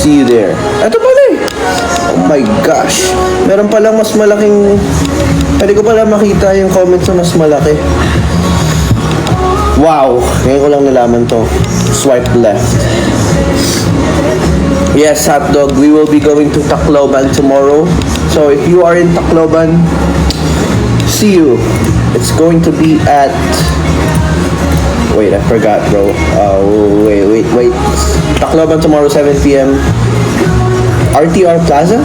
See you there. Ito pala eh. Oh my gosh. Meron palang mas malaking... Pwede ko pala makita yung comments na mas malaki. Wow. Ngayon ko lang nalaman to. Swipe left. Yes, hotdog. We will be going to Tacloban tomorrow. So if you are in Tacloban, see you. It's going to be at... Wait, I forgot, bro. Wait. Tacloban tomorrow, 7 p.m. RTR Plaza?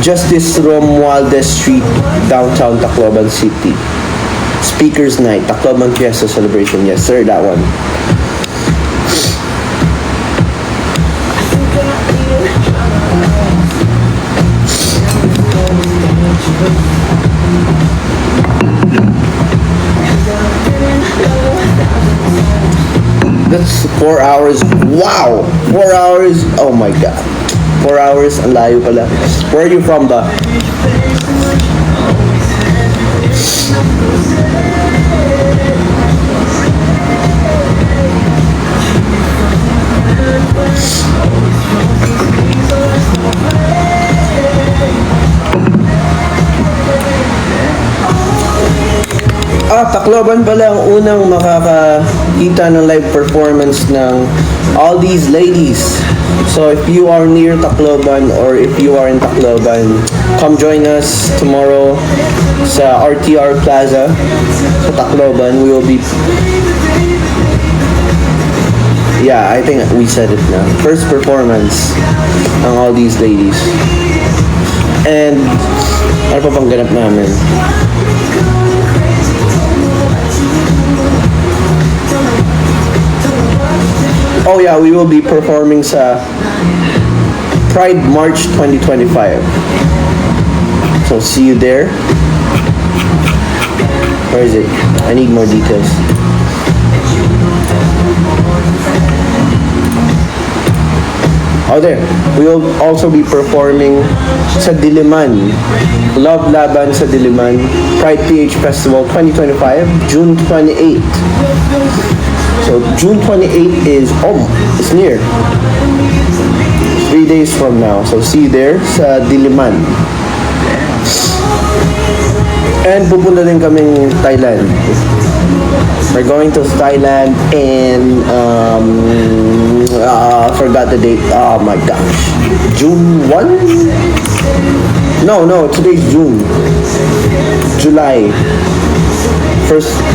Justice Romualdez Street, downtown Tacloban City. Speakers Night, Tacloban Fiesta Celebration. Yes, sir, that one. That's 4 hours. Wow! 4 hours. Oh my god. 4 hours. Ang layo pala. Where are you from ba? Tacloban pala ang unang makakita ng live performance ng All These Ladies. So if you are near Tacloban or if you are in Tacloban, come join us tomorrow sa RTR Plaza sa Tacloban. We will be... Yeah, I think we said it na. First performance ng All These Ladies. And ano pa pang ganap namin? Oh yeah, we will be performing sa Pride March 2025. So see you there. Where is it? I need more details. Oh there. We will also be performing sa Diliman. Love Laban sa Diliman. Pride PH Festival 2025, June 28. So June 28 is, it's near. 3 days from now. So see you there sa Diliman. And pupunta din kaming Thailand. We're going to Thailand and forgot the date. Oh my gosh. June 1? No, today's June. July.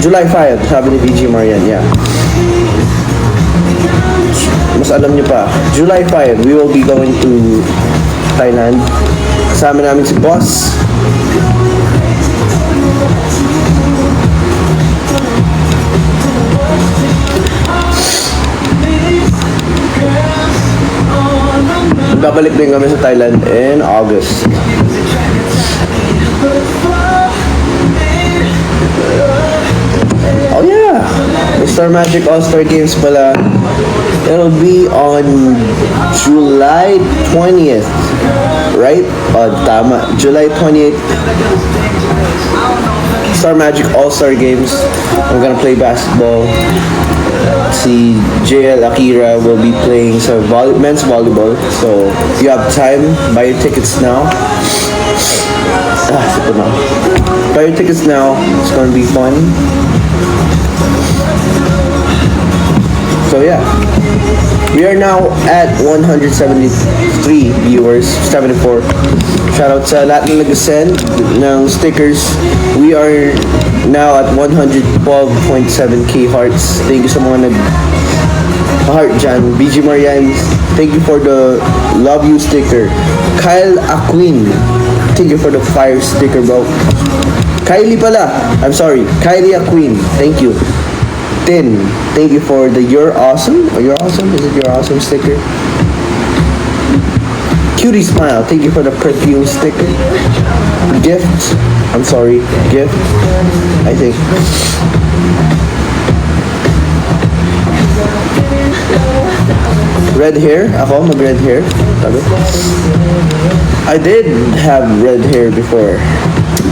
July 5, sabi ni BG Marian, yeah. Mas alam niyo pa. July 5, we will be going to Thailand. Kasama namin si Boss. Babalik din kami sa Thailand in August. Oh yeah, Star Magic All-Star Games pala. It'll be on July 20th, right? Tama. July 28th. Star Magic All-Star Games. I'm gonna play basketball. Si JL Akira will be playing sa men's volleyball. So, if you have time, buy your tickets now. Buy your tickets now. It's gonna be fun. So yeah, we are now at 173 viewers, 74. Shoutout sa lahat na nag-send ng stickers. We are now at 112.7k hearts. Thank you sa mga nag-heart dyan. BG Marian, thank you for the love you sticker. Kyle Aquin, thank you for the fire sticker, bro. Kylie pala, I'm sorry, Kylie Aquin, thank you. Tin, thank you for the You're Awesome. Or You're Awesome? Is it You're Awesome sticker? Cutie Smile, thank you for the perfume sticker. Gift, I'm sorry, gift, I think. Red hair, ako mag-red hair. I did have red hair before.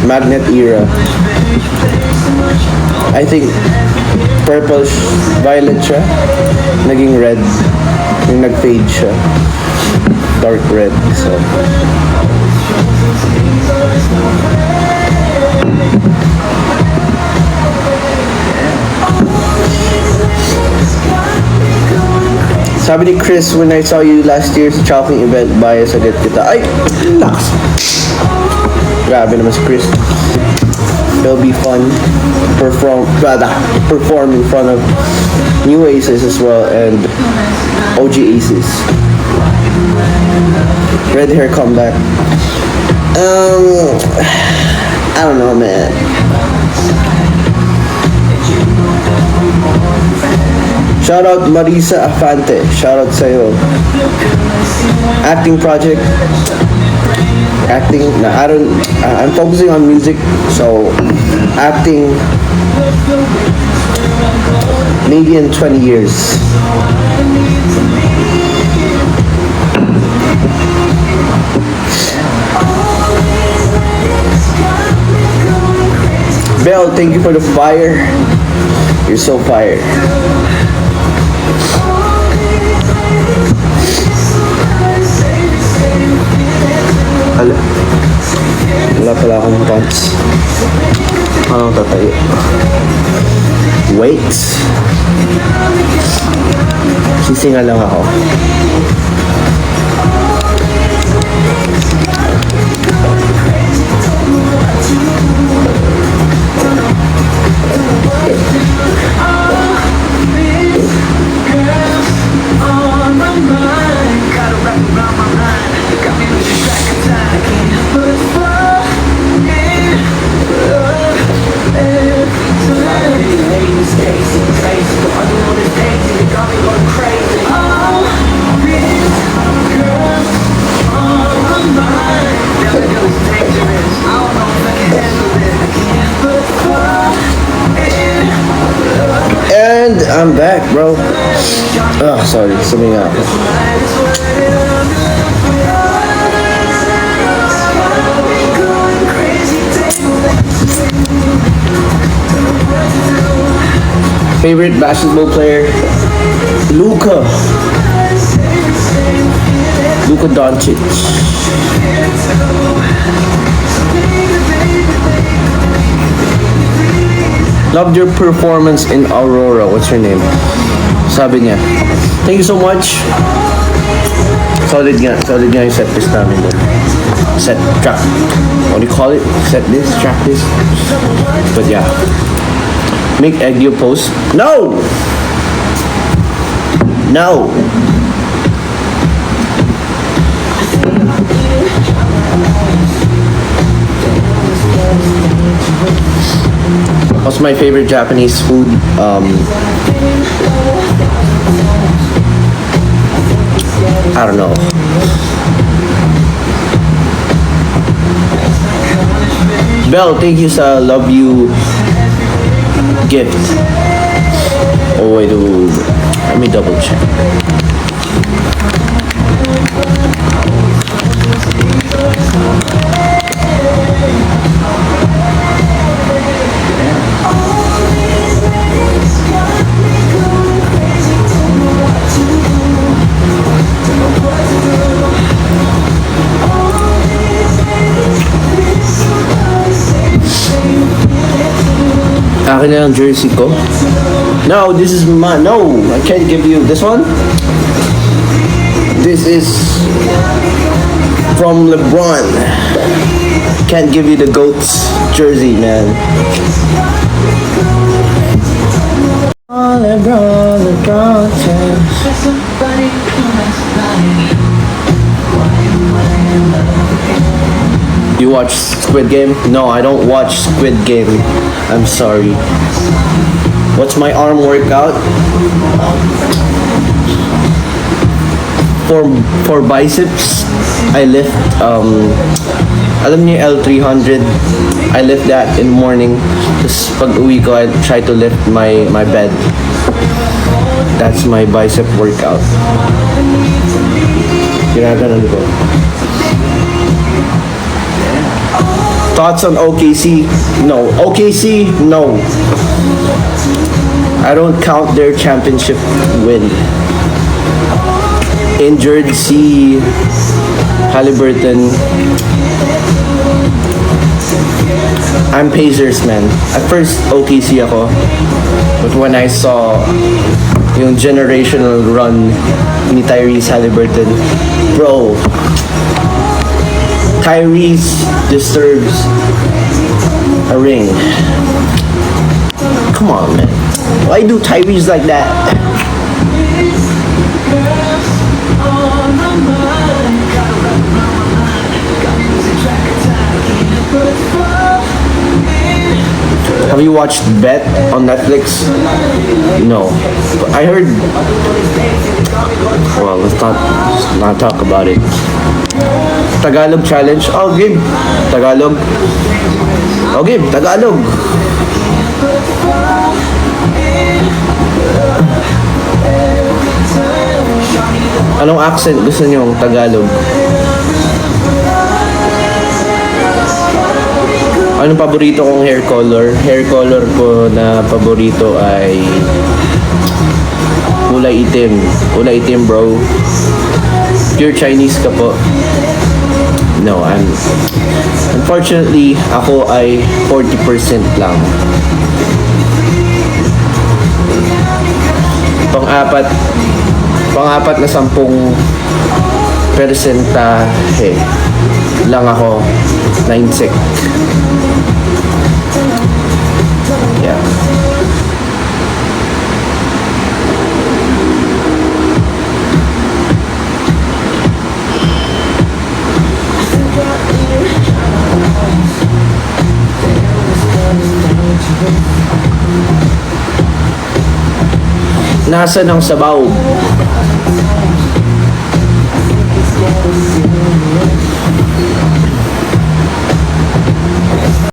Magnet era. I think purple, violet siya, naging red. Yung nag-fade siya. Dark red. So, sabi ni Chris, when I saw you last year sa chopping event, bias agad kita. Ay, relax. Grabe naman si Chris. It'll be fun perform in front of new aces as well and OG aces. Red hair comeback. I don't know, man. Shout out Marisa Afante. Shout out sa'yo. Acting project. Acting. Nah, I'm focusing on music, so acting maybe in 20 years. Bell, thank you for the fire. You're so fire. Wala pala akong pants. Anong tatayo? Wait. Sisinga lang ako. And I'm back, bro. Oh, sorry, something out. Favorite basketball player? Luka Doncic. Loved your performance in Aurora. What's her name? Sabi niya. Thank you so much. Solid nga yung set list namin doon. Set track. What do you call it? Set list? Track list? But yeah. Make egg you post. No! No! What's my favorite Japanese food? I don't know. Bell, thank you sa love you gift. Oh wait, let me double check. Akin na yung jersey ko. No, this is my... No, I can't give you this one. This is from LeBron. Can't give you the GOAT's jersey, man. LeBron You watch Squid Game? No, I don't watch Squid Game. I'm sorry. What's my arm workout? For biceps, I lift alam niyo L300. I lift that in the morning. Tapos pag uwi ko, I try to lift my bed. That's my bicep workout. Ginaganon ko. Thoughts on OKC? No. OKC? No. I don't count their championship win. injured si Halliburton. I'm Pacers, man. At first, OKC ako. But when I saw yung generational run ni Tyrese Halliburton, bro, Tyrese deserves a ring. Come on, man. Why do Tyrese like that? Have you watched Bet on Netflix? No. I heard. Well, let's not talk about it. Tagalog challenge. Oh, game. Tagalog. Oh, game. Tagalog. Anong accent gusto niyong Tagalog? Anong paborito kong hair color? Hair color ko na paborito ay kulay itim. Kulay itim, bro. Pure Chinese ka po. No, unfortunately, ako ay 40% lang. Pang-apat na 10 persentahe lang ako na insect. Yeah. Nasa ng sabaw?